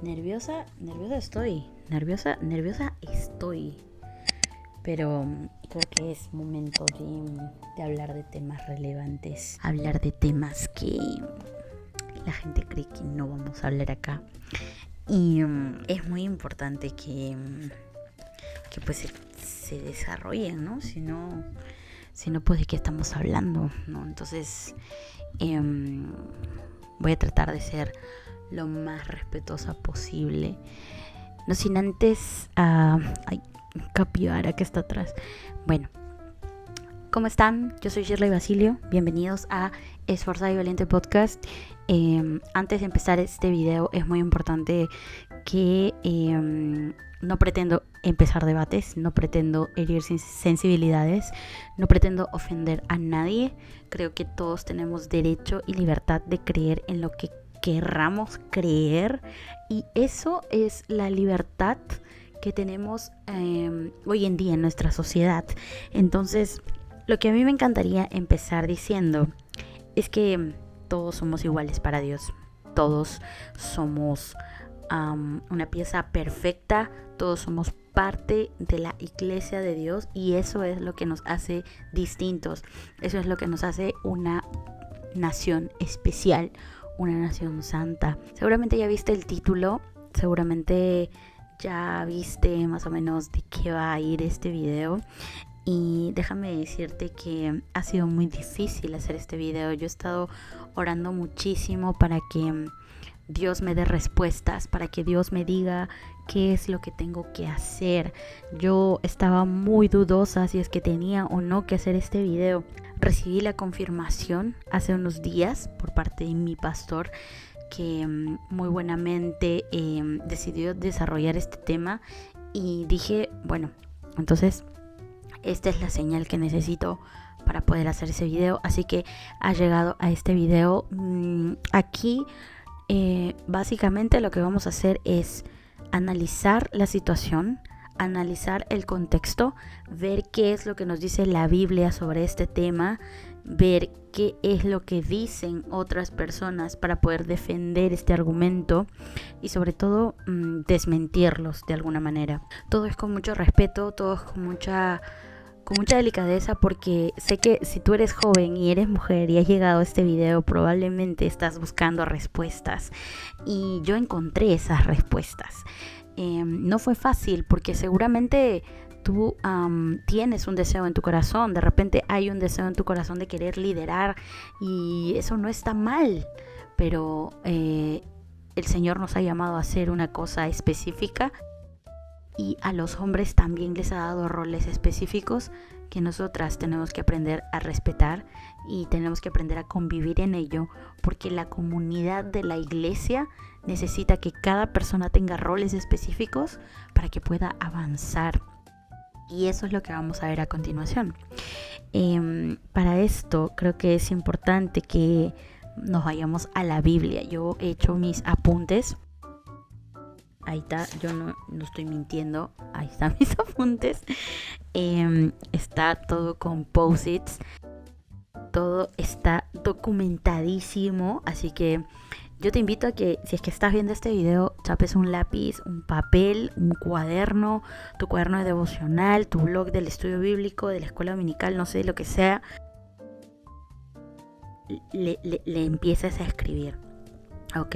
Nerviosa estoy. Pero creo que es momento de hablar de temas relevantes. Hablar de temas que la gente cree que no vamos a hablar acá. Y es muy importante que pues se desarrollen, ¿no? Si no, pues de qué estamos hablando, ¿no? Entonces voy a tratar de ser lo más respetuosa posible. No sin antes... ay, capibara que está atrás. Bueno, ¿cómo están? Yo soy Shirley Basilio. Bienvenidos a Esforzada y Valiente Podcast. Antes de empezar este video es muy importante que no pretendo empezar debates, no pretendo herir sensibilidades, no pretendo ofender a nadie. Creo que todos tenemos derecho y libertad de creer en lo que querramos creer, y eso es la libertad que tenemos hoy en día en nuestra sociedad. Entonces, lo que a mí me encantaría empezar diciendo es que todos somos iguales para Dios. Todos somos una pieza perfecta, todos somos parte de la iglesia de Dios, y eso es lo que nos hace distintos. Eso es lo que nos hace una nación especial, una nación santa. Seguramente ya viste el título, seguramente ya viste más o menos de qué va a ir este video. Y déjame decirte que ha sido muy difícil hacer este video. Yo he estado orando muchísimo para que Dios me dé respuestas, para que Dios me diga qué es lo que tengo que hacer. Yo estaba muy dudosa si es que tenía o no que hacer este video. Recibí la confirmación hace unos días por parte de mi pastor, que muy buenamente decidió desarrollar este tema, y dije, bueno, entonces esta es la señal que necesito para poder hacer ese video. Así que ha llegado a este video. Aquí básicamente lo que vamos a hacer es analizar la situación, analizar el contexto, ver qué es lo que nos dice la Biblia sobre este tema, ver qué es lo que dicen otras personas para poder defender este argumento, y sobre todo desmentirlos de alguna manera. Todo es con mucho respeto, todo es con mucha delicadeza, porque sé que si tú eres joven y eres mujer y has llegado a este video, probablemente estás buscando respuestas, y yo encontré esas respuestas. No fue fácil, porque seguramente tú tienes un deseo en tu corazón. De repente hay un deseo en tu corazón de querer liderar, y eso no está mal, pero el Señor nos ha llamado a hacer una cosa específica, y a los hombres también les ha dado roles específicos que nosotras tenemos que aprender a respetar, y tenemos que aprender a convivir en ello, porque la comunidad de la iglesia necesita que cada persona tenga roles específicos para que pueda avanzar. Y eso es lo que vamos a ver a continuación. Para esto creo que es importante que nos vayamos a la Biblia. Yo he hecho mis apuntes. Ahí está, yo no estoy mintiendo. Ahí están mis apuntes. Está todo con post-its. Todo está documentadísimo. Así que yo te invito a que, si es que estás viendo este video, chapes un lápiz, un papel, un cuaderno, tu cuaderno de devocional, tu blog del estudio bíblico, de la escuela dominical, no sé, lo que sea. Le empieces a escribir, ¿ok?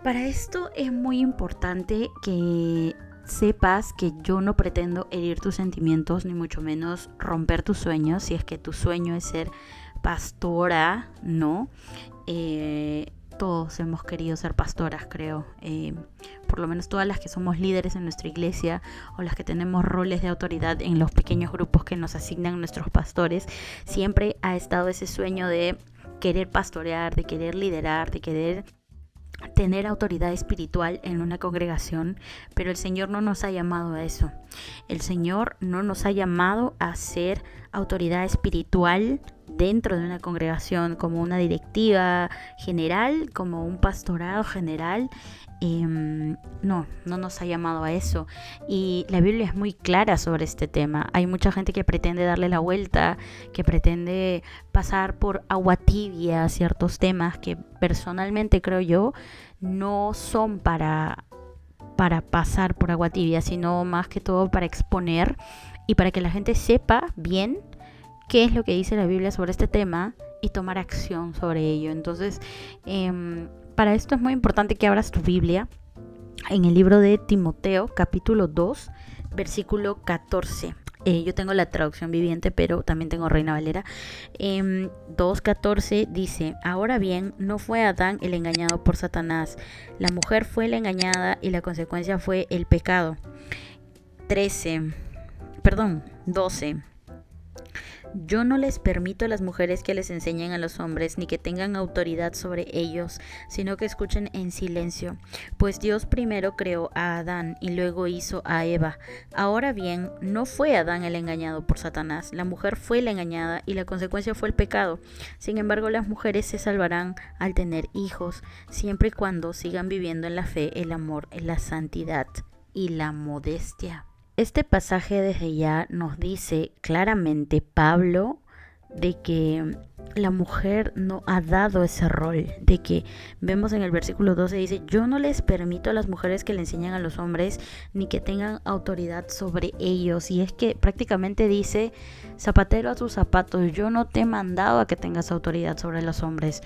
Para esto es muy importante que sepas que yo no pretendo herir tus sentimientos, ni mucho menos romper tus sueños. Si es que tu sueño es ser pastora, ¿no? Todos hemos querido ser pastoras, creo. Por lo menos todas las que somos líderes en nuestra iglesia, o las que tenemos roles de autoridad en los pequeños grupos que nos asignan nuestros pastores, siempre ha estado ese sueño de querer pastorear, de querer liderar, de querer tener autoridad espiritual en una congregación. Pero el Señor no nos ha llamado a eso. El Señor no nos ha llamado a ser autoridad espiritual dentro de una congregación, como una directiva general, como un pastorado general. No nos ha llamado a eso, y la Biblia es muy clara sobre este tema. Hay mucha gente que pretende darle la vuelta, que pretende pasar por agua tibia a ciertos temas que personalmente creo yo no son para pasar por agua tibia, sino más que todo para exponer y para que la gente sepa bien qué es lo que dice la Biblia sobre este tema y tomar acción sobre ello. Entonces, para esto es muy importante que abras tu Biblia en el libro de Timoteo, capítulo 2, versículo 14. Yo tengo la traducción viviente, pero también tengo Reina Valera. 2:14 dice: ahora bien, no fue Adán el engañado por Satanás, la mujer fue la engañada y la consecuencia fue el pecado. 12. Yo no les permito a las mujeres que les enseñen a los hombres, ni que tengan autoridad sobre ellos, sino que escuchen en silencio. Pues Dios primero creó a Adán y luego hizo a Eva. Ahora bien, no fue Adán el engañado por Satanás, la mujer fue la engañada y la consecuencia fue el pecado. Sin embargo, las mujeres se salvarán al tener hijos, siempre y cuando sigan viviendo en la fe, el amor, la santidad y la modestia. Este pasaje desde ya nos dice claramente Pablo de que la mujer no ha dado ese rol, de que vemos en el versículo 12 dice: yo no les permito a las mujeres que le enseñen a los hombres ni que tengan autoridad sobre ellos. Y es que prácticamente dice: zapatero a tus zapatos, yo no te he mandado a que tengas autoridad sobre los hombres.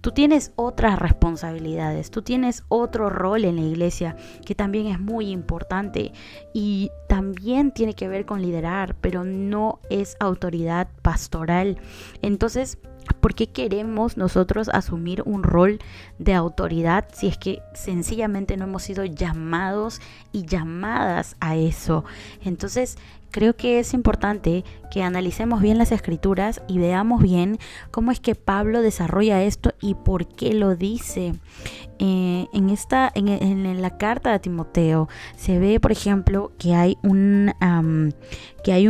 Tú tienes otras responsabilidades, tú tienes otro rol en la iglesia que también es muy importante y también tiene que ver con liderar, pero no es autoridad pastoral. Entonces, ¿por qué queremos nosotros asumir un rol de autoridad si es que sencillamente no hemos sido llamados y llamadas a eso? Entonces, creo que es importante que analicemos bien las escrituras y veamos bien cómo es que Pablo desarrolla esto y por qué lo dice. En la carta de Timoteo se ve, por ejemplo, que hay un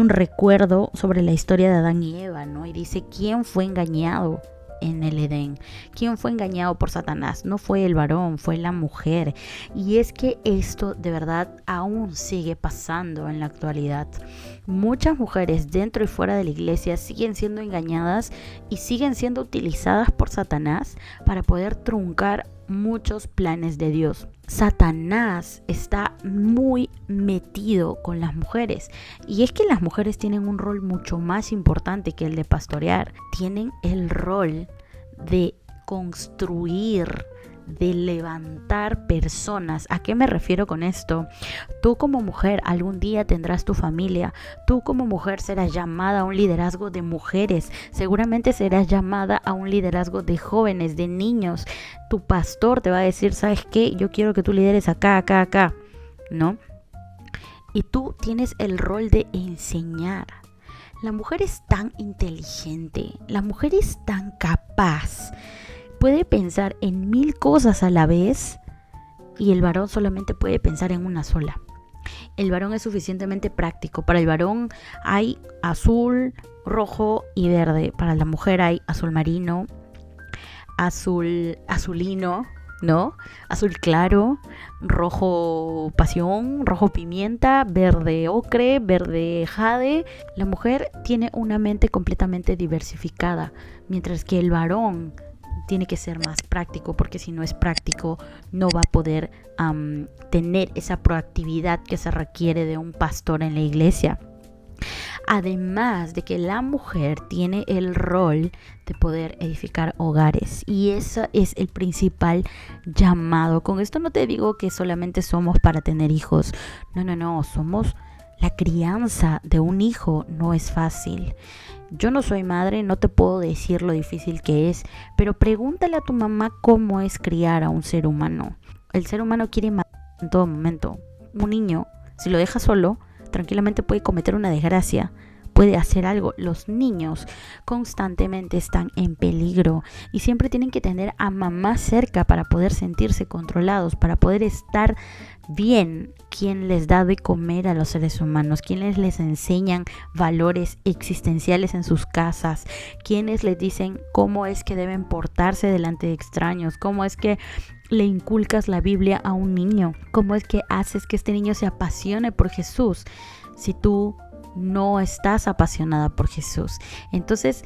recuerdo sobre la historia de Adán y Eva, ¿no? Y dice: ¿quién fue engañado en el Edén? ¿Quién fue engañado por Satanás? No fue el varón, fue la mujer. Y es que esto de verdad aún sigue pasando en la actualidad. Muchas mujeres dentro y fuera de la iglesia siguen siendo engañadas y siguen siendo utilizadas por Satanás para poder truncar muchos planes de Dios. Satanás está muy metido con las mujeres, y es que las mujeres tienen un rol mucho más importante que el de pastorear. Tienen el rol de construir, de levantar personas. ¿A qué me refiero con esto? Tú como mujer algún día tendrás tu familia. Tú como mujer serás llamada a un liderazgo de mujeres. Seguramente serás llamada a un liderazgo de jóvenes, de niños. Tu pastor te va a decir: ¿sabes qué? Yo quiero que tú lideres acá, ¿no? Y tú tienes el rol de enseñar. La mujer es tan inteligente, la mujer es tan capaz, puede pensar en 1000 cosas a la vez, y el varón solamente puede pensar en una sola. El varón es suficientemente práctico. Para el varón hay azul, rojo y verde. Para la mujer hay azul marino, azulino, ¿no? Azul claro, rojo pasión, rojo pimienta, verde ocre, verde jade. La mujer tiene una mente completamente diversificada, mientras que el varón tiene que ser más práctico, porque si no es práctico no va a poder tener esa proactividad que se requiere de un pastor en la iglesia. Además de que la mujer tiene el rol de poder edificar hogares, y ese es el principal llamado. Con esto no te digo que solamente somos para tener hijos, no, somos la crianza de un hijo. No es fácil. Yo no soy madre, no te puedo decir lo difícil que es, pero pregúntale a tu mamá cómo es criar a un ser humano. El ser humano quiere matar en todo momento. Un niño, si lo deja solo, tranquilamente puede cometer una desgracia, puede hacer algo. Los niños constantemente están en peligro y siempre tienen que tener a mamá cerca para poder sentirse controlados, para poder estar bien. ¿Quién les da de comer a los seres humanos? ¿Quiénes les enseñan valores existenciales en sus casas? ¿Quiénes les dicen cómo es que deben portarse delante de extraños? ¿Cómo es que le inculcas la Biblia a un niño? ¿Cómo es que haces que este niño se apasione por Jesús si tú no estás apasionada por Jesús? Entonces,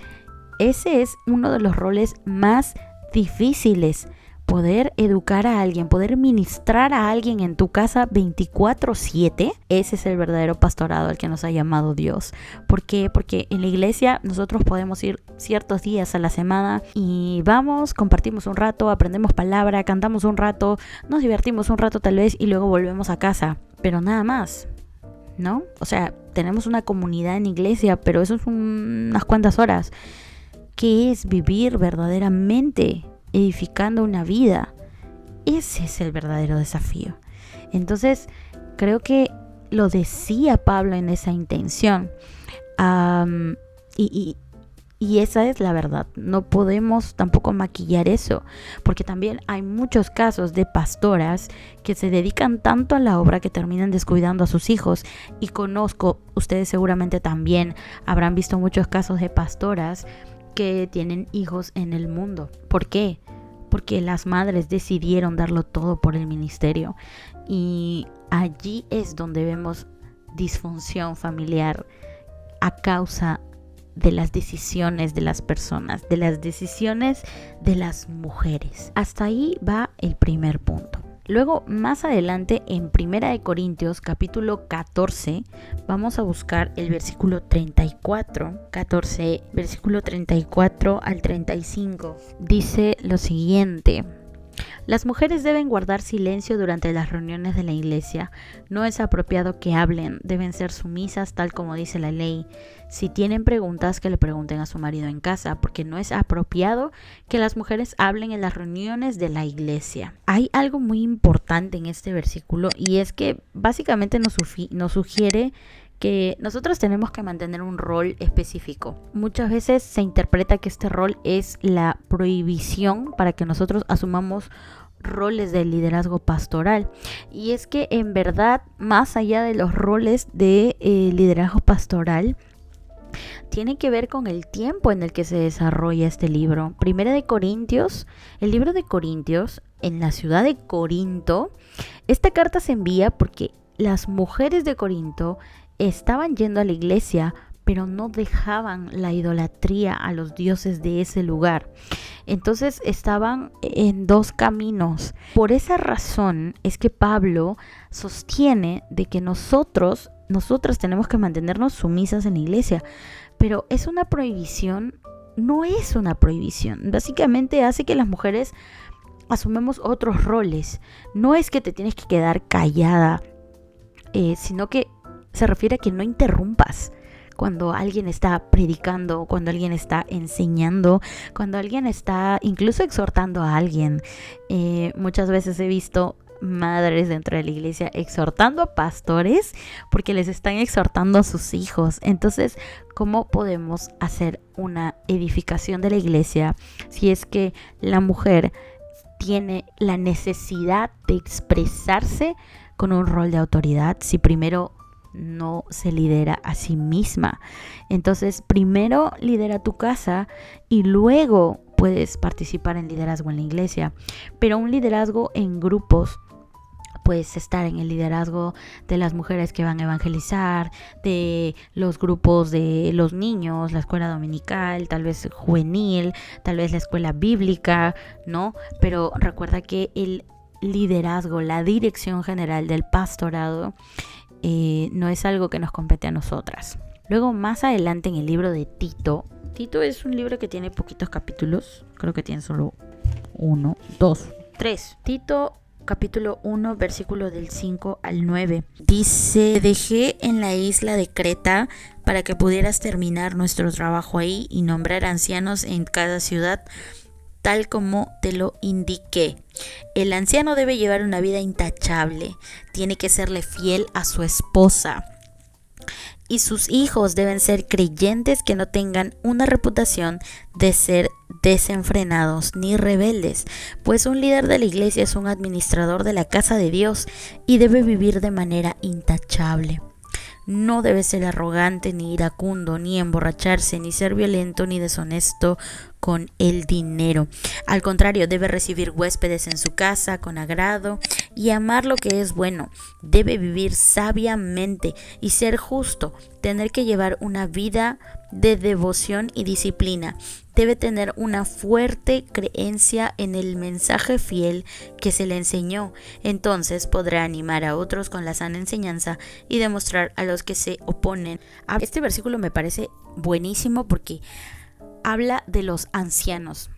ese es uno de los roles más difíciles. Poder educar a alguien, poder ministrar a alguien en tu casa 24/7, ese es el verdadero pastorado al que nos ha llamado Dios. ¿Por qué? Porque en la iglesia nosotros podemos ir ciertos días a la semana y vamos, compartimos un rato, aprendemos palabra, cantamos un rato, nos divertimos un rato tal vez y luego volvemos a casa. Pero nada más, ¿no? O sea, tenemos una comunidad en iglesia, pero eso es unas cuantas horas. ¿Qué es vivir verdaderamente edificando una vida? Ese es el verdadero desafío. Entonces, creo que lo decía Pablo en esa intención. Y esa es la verdad. No podemos tampoco maquillar eso, porque también hay muchos casos de pastoras que se dedican tanto a la obra que terminan descuidando a sus hijos. Y conozco, ustedes seguramente también habrán visto muchos casos de pastoras que tienen hijos en el mundo. ¿Por qué? Porque las madres decidieron darlo todo por el ministerio. Y allí es donde vemos disfunción familiar a causa de las decisiones de las personas, de las decisiones de las mujeres. Hasta ahí va el primer punto. Luego, más adelante, en 1 Corintios, capítulo 14, vamos a buscar el versículo 34, 14, versículo 34 al 35. Dice lo siguiente: las mujeres deben guardar silencio durante las reuniones de la iglesia. No es apropiado que hablen, deben ser sumisas tal como dice la ley. Si tienen preguntas, que le pregunten a su marido en casa, porque no es apropiado que las mujeres hablen en las reuniones de la iglesia. Hay algo muy importante en este versículo y es que básicamente nos sugiere que nosotros tenemos que mantener un rol específico. Muchas veces se interpreta que este rol es la prohibición para que nosotros asumamos roles de liderazgo pastoral. Y es que en verdad, más allá de los roles de liderazgo pastoral, tiene que ver con el tiempo en el que se desarrolla este libro. Primera de Corintios, el libro de Corintios, en la ciudad de Corinto, esta carta se envía porque las mujeres de Corinto estaban yendo a la iglesia, pero no dejaban la idolatría a los dioses de ese lugar. Entonces estaban en dos caminos. Por esa razón es que Pablo sostiene de que nosotras tenemos que mantenernos sumisas en la iglesia. Pero es una prohibición, no es una prohibición. Básicamente hace que las mujeres asumamos otros roles. No es que te tienes que quedar callada, sino que se refiere a que no interrumpas cuando alguien está predicando, cuando alguien está enseñando, cuando alguien está incluso exhortando a alguien. Muchas veces he visto madres dentro de la iglesia exhortando a pastores porque les están exhortando a sus hijos. Entonces, ¿cómo podemos hacer una edificación de la iglesia si es que la mujer tiene la necesidad de expresarse con un rol de autoridad si primero no se lidera a sí misma? Entonces, primero lidera tu casa y luego puedes participar en liderazgo en la iglesia. Pero un liderazgo en grupos, puedes estar en el liderazgo de las mujeres que van a evangelizar, de los grupos de los niños, la escuela dominical, tal vez juvenil, tal vez la escuela bíblica, ¿no? Pero recuerda que el liderazgo, la dirección general del pastorado, no es algo que nos compete a nosotras. Luego, más adelante en el libro de Tito es un libro que tiene poquitos capítulos, creo que tiene solo 1, 2, 3. Tito capítulo 1, versículo del 5 al 9. Dice: dejé en la isla de Creta para que pudieras terminar nuestro trabajo ahí y nombrar ancianos en cada ciudad, tal como te lo indiqué. El anciano debe llevar una vida intachable, tiene que serle fiel a su esposa, Y sus hijos deben ser creyentes que no tengan una reputación de ser desenfrenados ni rebeldes, pues un líder de la iglesia es un administrador de la casa de Dios y debe vivir de manera intachable. No debe ser arrogante, ni iracundo, ni emborracharse, ni ser violento, ni deshonesto con el dinero. Al contrario, debe recibir huéspedes en su casa con agrado y amar lo que es bueno. Debe vivir sabiamente y ser justo, tener que llevar una vida de devoción y disciplina. Debe tener una fuerte creencia en el mensaje fiel que se le enseñó. Entonces podrá animar a otros con la sana enseñanza y demostrar a los que se oponen. Este versículo me parece buenísimo porque habla de los ancianos.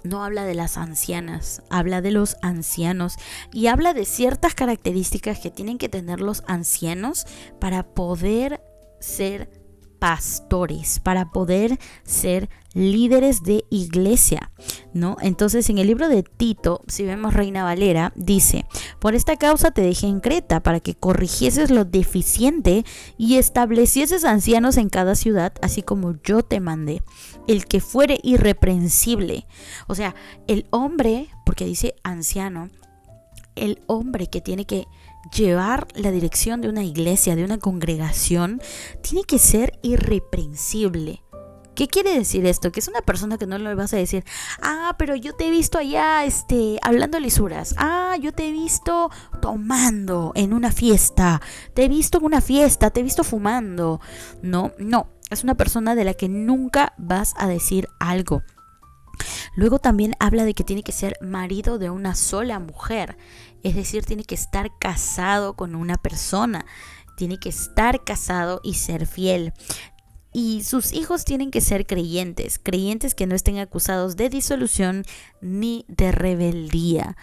No habla de las ancianas, habla de los ancianos y habla de ciertas características que tienen que tener los ancianos para poder ser pastores, para poder ser líderes de iglesia, ¿no? Entonces en el libro de Tito, si vemos Reina Valera, dice: por esta causa te dejé en Creta, para que corrigieses lo deficiente y establecieses ancianos en cada ciudad, así como yo te mandé, el que fuere irreprensible. O sea, el hombre, porque dice anciano, el hombre que tiene que llevar la dirección de una iglesia, de una congregación, tiene que ser irreprensible. ¿Qué quiere decir esto? Que es una persona que no le vas a decir: pero yo te he visto allá hablando lisuras. Yo te he visto tomando en una fiesta. Te he visto en una fiesta, te he visto fumando. No, es una persona de la que nunca vas a decir algo. Luego también habla de que tiene que ser marido de una sola mujer, es decir, tiene que estar casado con una persona, tiene que estar casado y ser fiel. Y sus hijos tienen que ser creyentes que no estén acusados de disolución ni de rebeldía.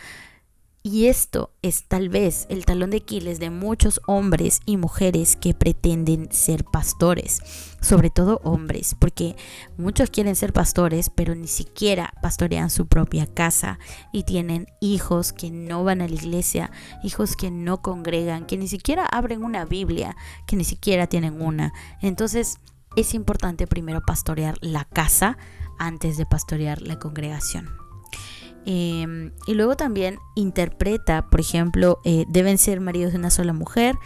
Y esto es tal vez el talón de Aquiles de muchos hombres y mujeres que pretenden ser pastores, sobre todo hombres, porque muchos quieren ser pastores, pero ni siquiera pastorean su propia casa y tienen hijos que no van a la iglesia, hijos que no congregan, que ni siquiera abren una Biblia, que ni siquiera tienen una. Entonces es importante primero pastorear la casa antes de pastorear la congregación. Y luego también interpreta, por ejemplo, deben ser maridos de una sola mujer,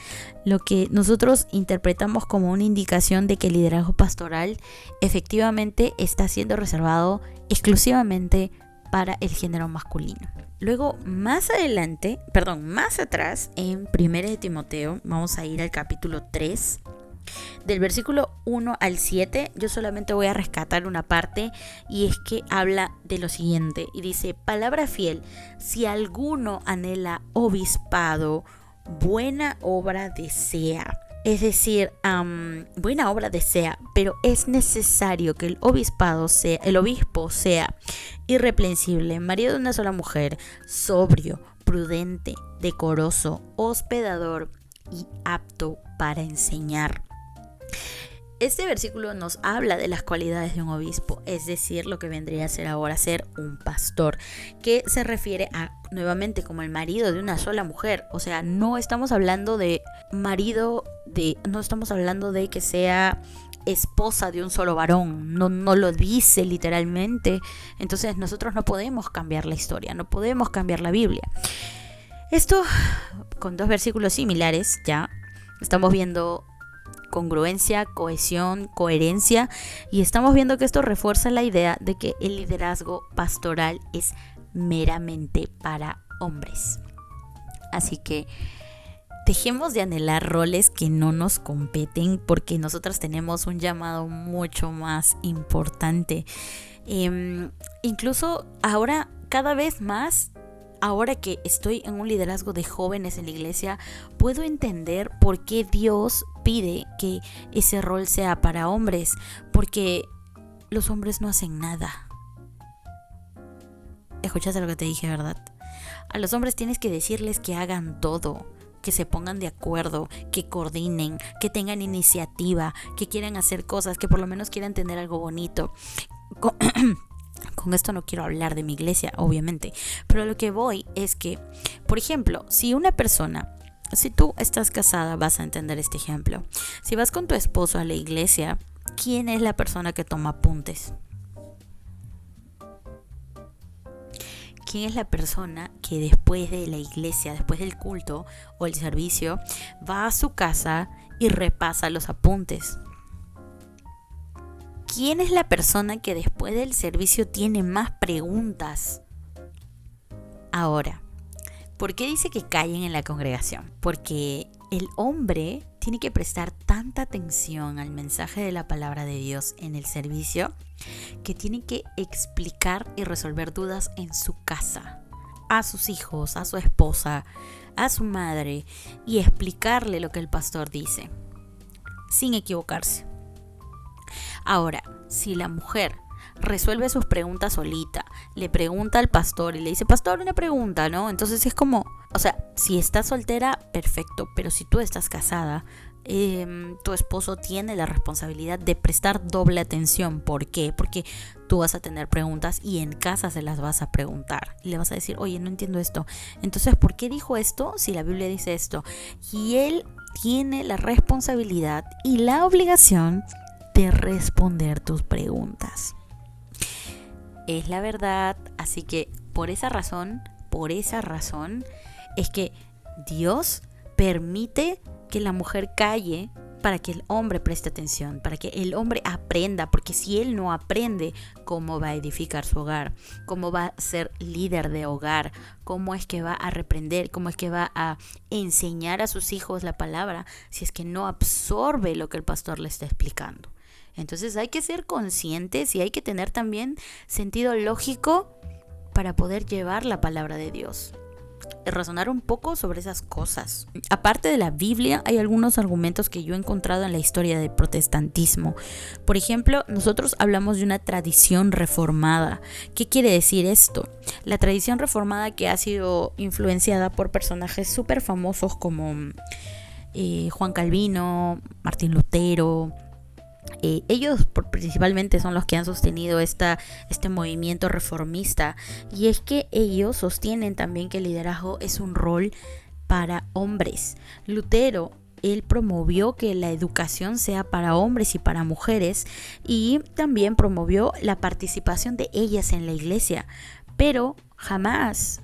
lo que nosotros interpretamos como una indicación de que el liderazgo pastoral efectivamente está siendo reservado exclusivamente para el género masculino. Luego, más atrás, en 1 de Timoteo, vamos a ir al capítulo 3. Del versículo 1 al 7, yo solamente voy a rescatar una parte, y es que habla de lo siguiente, y dice: palabra fiel, si alguno anhela obispado, buena obra desea. Es decir, buena obra desea, pero es necesario que el obispo sea irreprensible, marido de una sola mujer, sobrio, prudente, decoroso, hospedador y apto para enseñar. Este versículo nos habla de las cualidades de un obispo, es decir, lo que vendría a ser ahora ser un pastor, que se refiere a, nuevamente, como el marido de una sola mujer. O sea, no estamos hablando de no estamos hablando de que sea esposa de un solo varón, no lo dice literalmente. Entonces nosotros no podemos cambiar la historia, no podemos cambiar la Biblia. Esto, con dos versículos similares, ya estamos viendo congruencia, cohesión, coherencia, y estamos viendo que esto refuerza la idea de que el liderazgo pastoral es meramente para hombres. Así que dejemos de anhelar roles que no nos competen, porque nosotros tenemos un llamado mucho más importante. Incluso ahora, cada vez más, ahora que estoy en un liderazgo de jóvenes en la iglesia, puedo entender por qué Dios pide que ese rol sea para hombres, porque los hombres no hacen nada. Escuchaste lo que te dije, ¿verdad? A los hombres tienes que decirles que hagan todo, que se pongan de acuerdo, que coordinen, que tengan iniciativa, que quieran hacer cosas, que por lo menos quieran tener algo bonito. Con esto no quiero hablar de mi iglesia, obviamente, pero lo que voy es que, por ejemplo, si una persona si tú estás casada vas a entender este ejemplo. Si vas con tu esposo a la iglesia, ¿quién es la persona que toma apuntes? ¿Quién es la persona que después de la iglesia, después del culto o el servicio, va a su casa y repasa los apuntes? ¿Quién es la persona que después del servicio tiene más preguntas? Ahora, ¿por qué dice que callen en la congregación? Porque el hombre tiene que prestar tanta atención al mensaje de la palabra de Dios en el servicio que tiene que explicar y resolver dudas en su casa, a sus hijos, a su esposa, a su madre, y explicarle lo que el pastor dice, sin equivocarse. Ahora, si la mujer resuelve sus preguntas solita, le pregunta al pastor y le dice, pastor, una pregunta, ¿no? Entonces es como, o sea, si estás soltera, perfecto, pero si tú estás casada, tu esposo tiene la responsabilidad de prestar doble atención. ¿Por qué? Porque tú vas a tener preguntas y en casa se las vas a preguntar y le vas a decir, oye, no entiendo esto, entonces ¿por qué dijo esto si la Biblia dice esto? Y él tiene la responsabilidad y la obligación de responder tus preguntas. Es la verdad, así que por esa razón es que Dios permite que la mujer calle para que el hombre preste atención, para que el hombre aprenda, porque si él no aprende, ¿cómo va a edificar su hogar? ¿Cómo va a ser líder de hogar? ¿Cómo es que va a reprender? ¿Cómo es que va a enseñar a sus hijos la palabra si es que no absorbe lo que el pastor le está explicando? Entonces hay que ser conscientes y hay que tener también sentido lógico para poder llevar la palabra de Dios. Razonar un poco sobre esas cosas. Aparte de la Biblia, hay algunos argumentos que yo he encontrado en la historia del protestantismo. Por ejemplo, nosotros hablamos de una tradición reformada. ¿Qué quiere decir esto? La tradición reformada que ha sido influenciada por personajes súper famosos como Juan Calvino, Martín Lutero. Ellos principalmente son los que han sostenido este movimiento reformista, y es que ellos sostienen también que el liderazgo es un rol para hombres. Lutero, él promovió que la educación sea para hombres y para mujeres, y también promovió la participación de ellas en la iglesia, pero jamás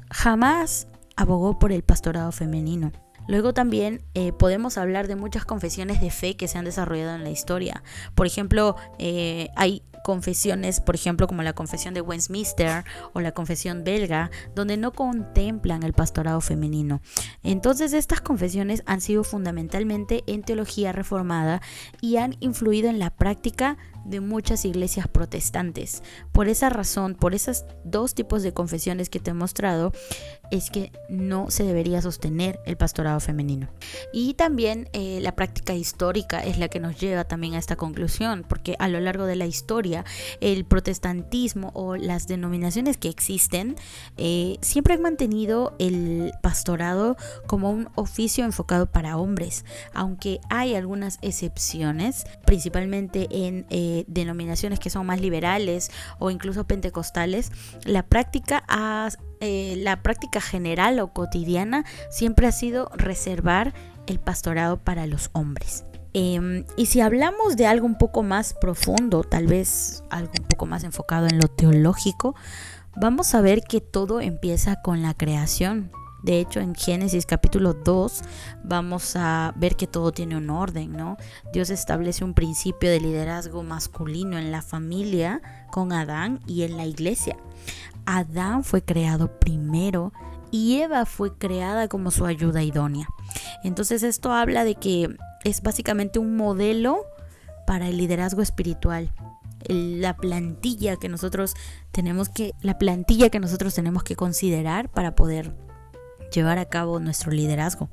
abogó por el pastorado femenino. Luego también podemos hablar de muchas confesiones de fe que se han desarrollado en la historia. Por ejemplo, hay confesiones, por ejemplo, como la confesión de Westminster o la confesión belga, donde no contemplan el pastorado femenino. Entonces, estas confesiones han sido fundamentalmente en teología reformada y han influido en la práctica de muchas iglesias protestantes. Por esa razón, por esos dos tipos de confesiones que te he mostrado, es que no se debería sostener el pastorado femenino. Y también la práctica histórica es la que nos lleva también a esta conclusión, porque a lo largo de la historia el protestantismo o las denominaciones que existen siempre han mantenido el pastorado como un oficio enfocado para hombres, aunque hay algunas excepciones, principalmente en denominaciones que son más liberales o incluso pentecostales. La práctica general o cotidiana siempre ha sido reservar el pastorado para los hombres. Y si hablamos de algo un poco más profundo, tal vez algo un poco más enfocado en lo teológico, vamos a ver que todo empieza con la creación. De hecho, en Génesis capítulo 2 vamos a ver que todo tiene un orden, ¿no? Dios establece un principio de liderazgo masculino en la familia con Adán y en la iglesia. Adán fue creado primero y Eva fue creada como su ayuda idónea. Entonces esto habla de que es básicamente un modelo para el liderazgo espiritual. La plantilla que nosotros tenemos que considerar para poder llevar a cabo nuestro liderazgo.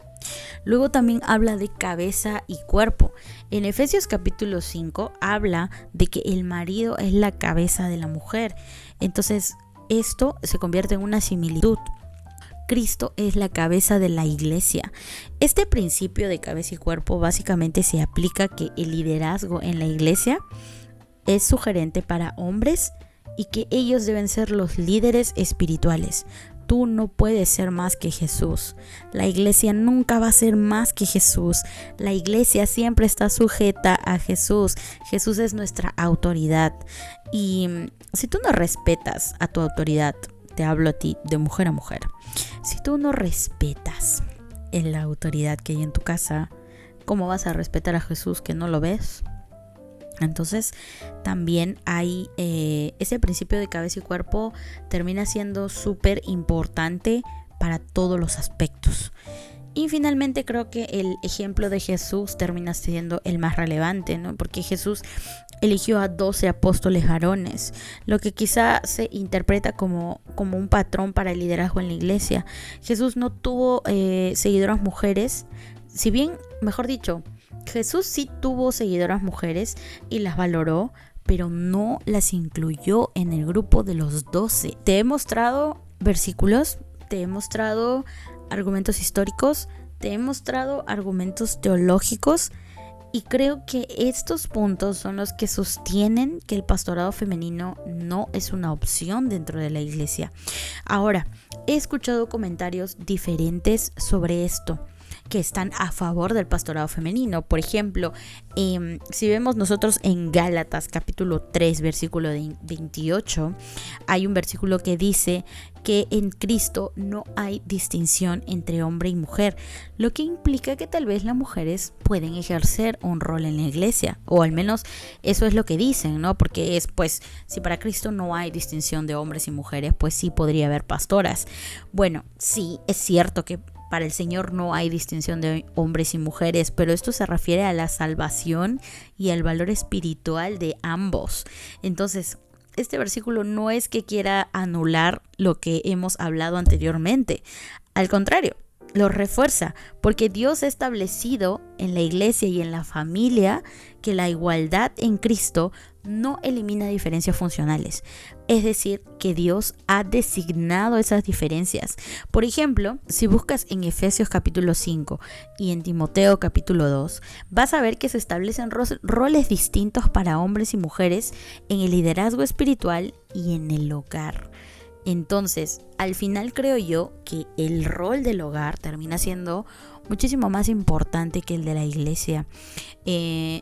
Luego también habla de cabeza y cuerpo. En Efesios capítulo 5 habla de que el marido es la cabeza de la mujer. Entonces esto se convierte en una similitud. Cristo es la cabeza de la iglesia. Este principio de cabeza y cuerpo básicamente se aplica que el liderazgo en la iglesia es sugerente para hombres y que ellos deben ser los líderes espirituales. tú no puedes ser más que Jesús. La iglesia nunca va a ser más que Jesús. La iglesia siempre está sujeta a Jesús. Jesús es nuestra autoridad. Y si tú no respetas a tu autoridad, te hablo a ti de mujer a mujer, si tú no respetas en la autoridad que hay en tu casa, ¿cómo vas a respetar a Jesús que no lo ves? Entonces también hay ese principio de cabeza y cuerpo termina siendo súper importante para todos los aspectos. Y finalmente creo que el ejemplo de Jesús termina siendo el más relevante, ¿no? Porque Jesús eligió a 12 apóstoles varones, lo que quizá se interpreta como un patrón para el liderazgo en la iglesia. Jesús no tuvo seguidoras mujeres, si bien, mejor dicho, Jesús sí tuvo seguidoras mujeres y las valoró, pero no las incluyó en el grupo de los 12. Te he mostrado versículos, te he mostrado argumentos históricos, te he mostrado argumentos teológicos, y creo que estos puntos son los que sostienen que el pastorado femenino no es una opción dentro de la iglesia. Ahora, he escuchado comentarios diferentes sobre esto, que están a favor del pastorado femenino. Por ejemplo, si vemos nosotros en Gálatas capítulo 3 versículo 28, hay un versículo que dice que en Cristo no hay distinción entre hombre y mujer, lo que implica que tal vez las mujeres pueden ejercer un rol en la iglesia, o al menos eso es lo que dicen, ¿no? Porque es, pues, si para Cristo no hay distinción de hombres y mujeres, pues sí podría haber pastoras. Bueno, sí, es cierto que para el Señor no hay distinción de hombres y mujeres, pero esto se refiere a la salvación y al valor espiritual de ambos. Entonces, este versículo no es que quiera anular lo que hemos hablado anteriormente. Al contrario, lo refuerza, porque Dios ha establecido en la iglesia y en la familia que la igualdad en Cristo no elimina diferencias funcionales. Es decir, que Dios ha designado esas diferencias. Por ejemplo, si buscas en Efesios capítulo 5 y en Timoteo capítulo 2, vas a ver que se establecen roles distintos para hombres y mujeres en el liderazgo espiritual y en el hogar. Entonces, al final creo yo que el rol del hogar termina siendo muchísimo más importante que el de la iglesia.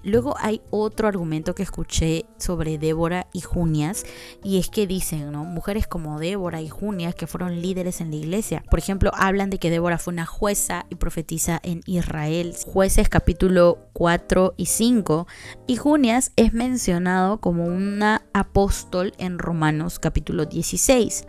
Luego hay otro argumento que escuché sobre Débora y Junias, y es que dicen, ¿no? Mujeres como Débora y Junias que fueron líderes en la iglesia. Por ejemplo, hablan de que Débora fue una jueza y profetiza en Israel. Jueces capítulo 4 y 5. Y Junias es mencionado como una apóstol en Romanos capítulo 16.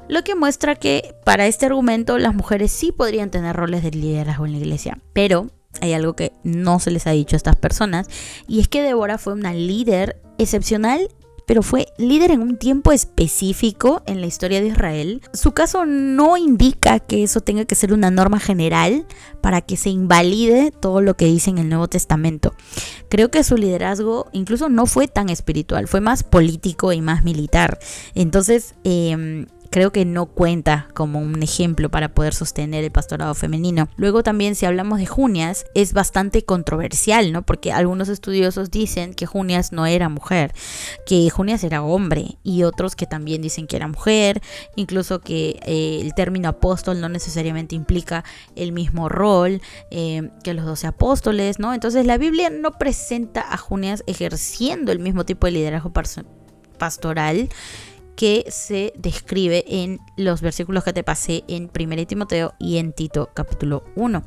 Lo que muestra que para este argumento las mujeres sí podrían tener roles de liderazgo en la iglesia, pero hay algo que no se les ha dicho a estas personas, y es que Débora fue una líder excepcional, pero fue líder en un tiempo específico en la historia de Israel. Su caso no indica que eso tenga que ser una norma general para que se invalide todo lo que dice en el Nuevo Testamento. Creo que su liderazgo incluso no fue tan espiritual, fue más político y más militar. Entonces, creo que no cuenta como un ejemplo para poder sostener el pastorado femenino. Luego también, si hablamos de Junias, es bastante controversial, ¿no? Porque algunos estudiosos dicen que Junias no era mujer, que Junias era hombre, y otros que también dicen que era mujer, incluso que el término apóstol no necesariamente implica el mismo rol que los 12 apóstoles, ¿no? Entonces la Biblia no presenta a Junias ejerciendo el mismo tipo de liderazgo pastoral que se describe en los versículos que te pasé en 1 Timoteo y en Tito capítulo 1.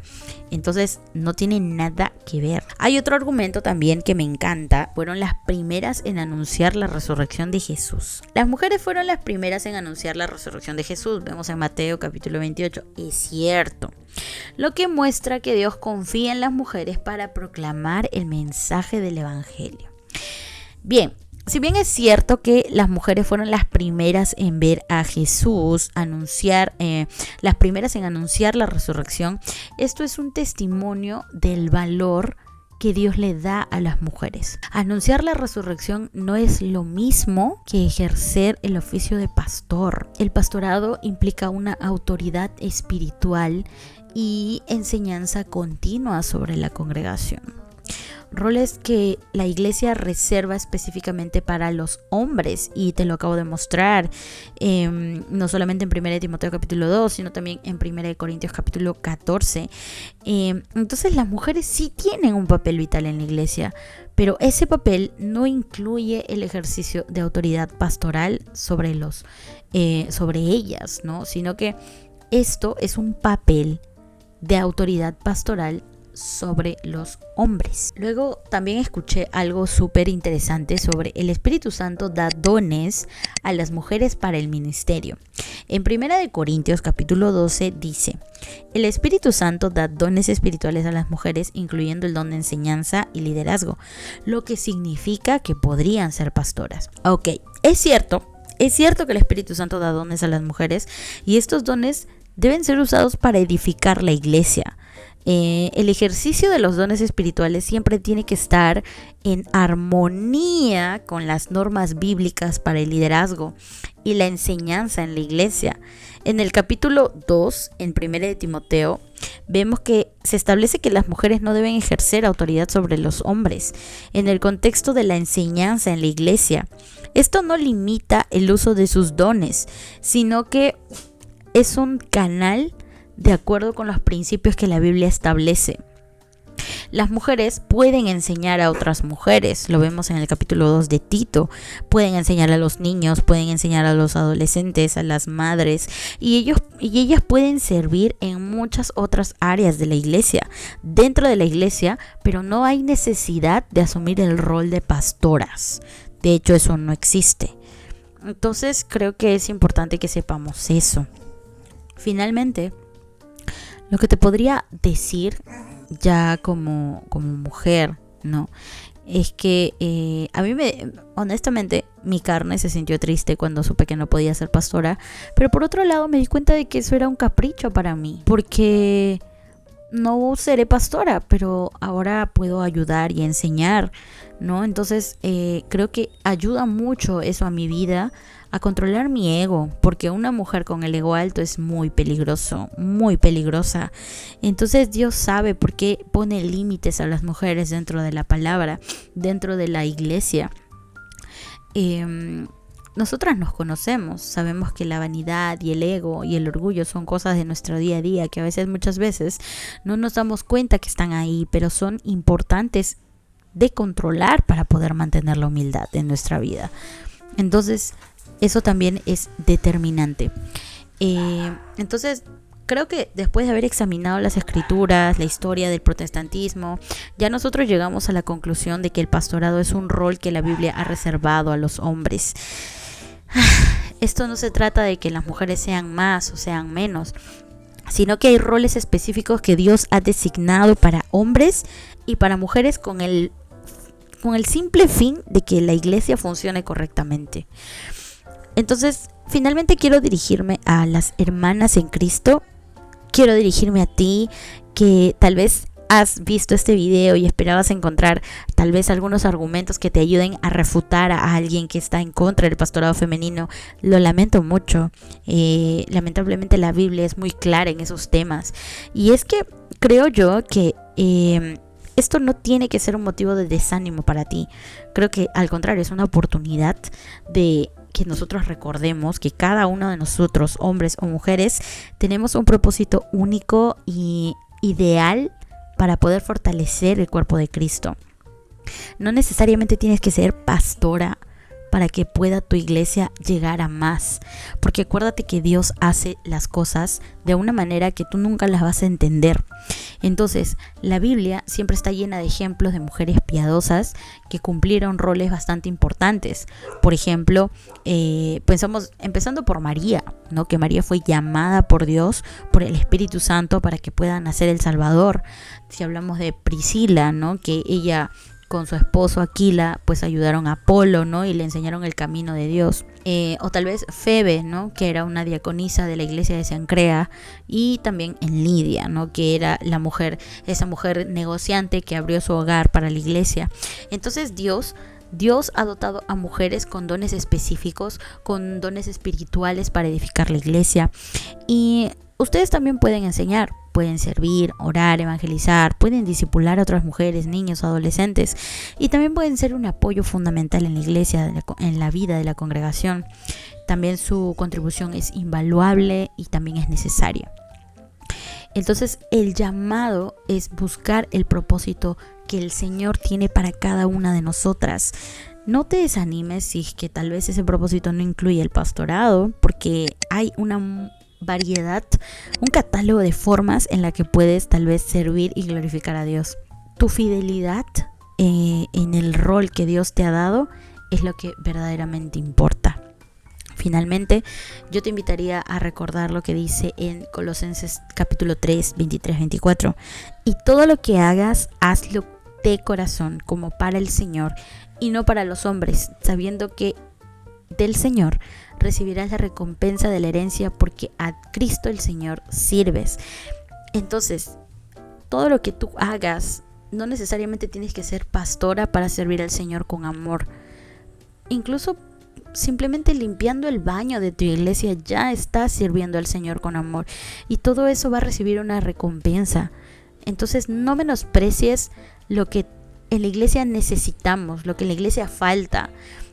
Entonces no tiene nada que ver. Hay otro argumento también que me encanta. Fueron las primeras en anunciar la resurrección de Jesús. Las mujeres fueron las primeras en anunciar la resurrección de Jesús. Vemos en Mateo capítulo 28. Es cierto. Lo que muestra que Dios confía en las mujeres para proclamar el mensaje del evangelio. Bien. Si bien es cierto que las mujeres fueron las primeras en ver a Jesús, las primeras en anunciar la resurrección, esto es un testimonio del valor que Dios le da a las mujeres. Anunciar la resurrección no es lo mismo que ejercer el oficio de pastor. El pastorado implica una autoridad espiritual y enseñanza continua sobre la congregación. roles que la iglesia reserva específicamente para los hombres, y te lo acabo de mostrar, no solamente en 1 Timoteo capítulo 2, sino también en 1 Corintios capítulo 14. Entonces las mujeres sí tienen un papel vital en la iglesia, pero ese papel no incluye el ejercicio de autoridad pastoral sobre ellas, ¿no? Sino que esto es un papel de autoridad pastoral sobre los hombres. Luego también escuché algo súper interesante sobre el Espíritu Santo da dones a las mujeres para el ministerio. En 1 Corintios capítulo 12 dice: el Espíritu Santo da dones espirituales a las mujeres, incluyendo el don de enseñanza y liderazgo, lo que significa que podrían ser pastoras. Ok, es cierto que el Espíritu Santo da dones a las mujeres, y estos dones deben ser usados para edificar la iglesia. El ejercicio de los dones espirituales siempre tiene que estar en armonía con las normas bíblicas para el liderazgo y la enseñanza en la iglesia. En el capítulo 2, en 1 Timoteo, vemos que se establece que las mujeres no deben ejercer autoridad sobre los hombres en el contexto de la enseñanza en la iglesia. Esto no limita el uso de sus dones, sino que es un canal de acuerdo con los principios que la Biblia establece. Las mujeres pueden enseñar a otras mujeres, lo vemos en el capítulo 2 de Tito. Pueden enseñar a los niños, pueden enseñar a los adolescentes, a las madres, y ellas pueden servir en muchas otras áreas de la iglesia, dentro de la iglesia, pero no hay necesidad de asumir el rol de pastoras. De hecho, eso no existe. Entonces, creo que es importante que sepamos eso. Finalmente, lo que te podría decir ya como mujer, ¿no? Es que honestamente, mi carne se sintió triste cuando supe que no podía ser pastora, pero por otro lado me di cuenta de que eso era un capricho para mí, porque no seré pastora, pero ahora puedo ayudar y enseñar, ¿no? Entonces creo que ayuda mucho eso a mi vida, a controlar mi ego, porque una mujer con el ego alto es muy peligroso, muy peligrosa. Entonces Dios sabe por qué pone límites a las mujeres dentro de la palabra, dentro de la iglesia. Nosotras nos conocemos, sabemos que la vanidad y el ego y el orgullo son cosas de nuestro día a día, que muchas veces no nos damos cuenta que están ahí, pero son importantes de controlar para poder mantener la humildad en nuestra vida. Entonces, eso también es determinante. Entonces, creo que después de haber examinado las escrituras, la historia del protestantismo, ya nosotros llegamos a la conclusión de que el pastorado es un rol que la Biblia ha reservado a los hombres. Esto no se trata de que las mujeres sean más o sean menos, sino que hay roles específicos que Dios ha designado para hombres y para mujeres con el simple fin de que la iglesia funcione correctamente. Entonces, finalmente quiero dirigirme a las hermanas en Cristo. Quiero dirigirme a ti que tal vez has visto este video y esperabas encontrar tal vez algunos argumentos que te ayuden a refutar a alguien que está en contra del pastorado femenino. Lo lamento mucho. Lamentablemente la Biblia es muy clara en esos temas. Y es que creo yo que esto no tiene que ser un motivo de desánimo para ti. Creo que al contrario, es una oportunidad de que nosotros recordemos que cada uno de nosotros, hombres o mujeres, tenemos un propósito único y ideal para poder fortalecer el cuerpo de Cristo. No necesariamente tienes que ser pastora para que pueda tu iglesia llegar a más, porque acuérdate que Dios hace las cosas de una manera que tú nunca las vas a entender. Entonces, la Biblia siempre está llena de ejemplos de mujeres piadosas que cumplieron roles bastante importantes. Por ejemplo, empezando por María, ¿no? Que María fue llamada por Dios, por el Espíritu Santo, para que pueda nacer el Salvador. Si hablamos de Priscila, ¿no? Que ella con su esposo Aquila pues ayudaron a Apolo, ¿no? Y le enseñaron el camino de Dios. O tal vez Febe, ¿no? Que era una diaconisa de la iglesia de Cencrea. Y también en Lidia, ¿no? Que era esa mujer negociante que abrió su hogar para la iglesia. Entonces Dios ha dotado a mujeres con dones específicos, con dones espirituales para edificar la iglesia. Y ustedes también pueden enseñar. pueden servir, orar, evangelizar, pueden discipular a otras mujeres, niños, adolescentes, y también pueden ser un apoyo fundamental en la iglesia, en la vida de la congregación. También su contribución es invaluable y también es necesaria. Entonces, el llamado es buscar el propósito que el Señor tiene para cada una de nosotras. No te desanimes si es que tal vez ese propósito no incluye el pastorado, porque hay una variedad, un catálogo de formas en la que puedes tal vez servir y glorificar a Dios. Tu fidelidad en el rol que Dios te ha dado es lo que verdaderamente importa. Finalmente, yo te invitaría a recordar lo que dice en Colosenses capítulo 3, 23-24. Y todo lo que hagas, hazlo de corazón, como para el Señor y no para los hombres, sabiendo que del Señor recibirás la recompensa de la herencia, porque a Cristo el Señor sirves. Entonces, todo lo que tú hagas, no necesariamente tienes que ser pastora para servir al Señor con amor. Incluso simplemente limpiando el baño de tu iglesia ya estás sirviendo al Señor con amor, y todo eso va a recibir una recompensa. Entonces no menosprecies lo que en la iglesia necesitamos, lo que en la iglesia falta,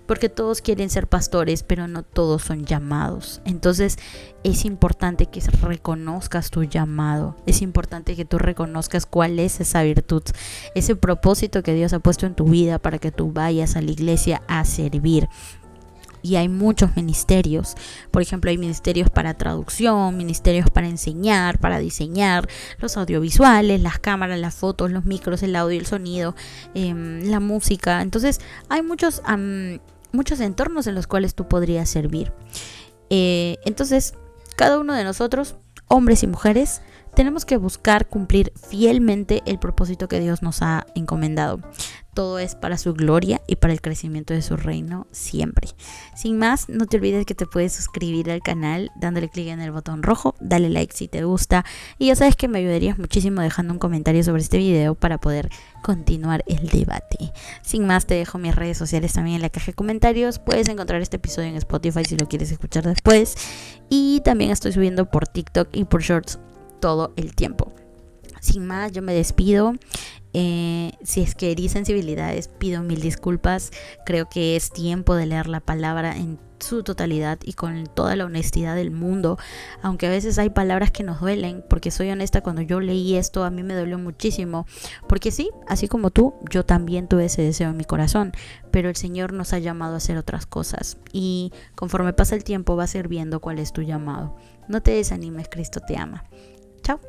porque todos quieren ser pastores, pero no todos son llamados. Entonces es importante que reconozcas tu llamado, es importante que tú reconozcas cuál es esa virtud, ese propósito que Dios ha puesto en tu vida para que tú vayas a la iglesia a servir. Y hay muchos ministerios. Por ejemplo, hay ministerios para traducción, ministerios para enseñar, para diseñar, los audiovisuales, las cámaras, las fotos, los micros, el audio, el sonido, la música. Entonces hay muchos entornos en los cuales tú podrías servir. Entonces, cada uno de nosotros, hombres y mujeres, tenemos que buscar cumplir fielmente el propósito que Dios nos ha encomendado. Todo es para su gloria y para el crecimiento de su reino siempre. Sin más, no te olvides que te puedes suscribir al canal dándole clic en el botón rojo, dale like si te gusta, y ya sabes que me ayudarías muchísimo dejando un comentario sobre este video para poder continuar el debate. Sin más, te dejo mis redes sociales también en la caja de comentarios. Puedes encontrar este episodio en Spotify si lo quieres escuchar después, y también estoy subiendo por TikTok y por Shorts todo el tiempo. Sin más, yo me despido. Si es que herí sensibilidades, pido mil disculpas. Creo que es tiempo de leer la palabra en su totalidad y con toda la honestidad del mundo, aunque a veces hay palabras que nos duelen, porque soy honesta, cuando yo leí esto a mí me dolió muchísimo, porque sí, así como tú, yo también tuve ese deseo en mi corazón, pero el Señor nos ha llamado a hacer otras cosas, y conforme pasa el tiempo vas a ir viendo cuál es tu llamado. No te desanimes, Cristo te ama. Chao.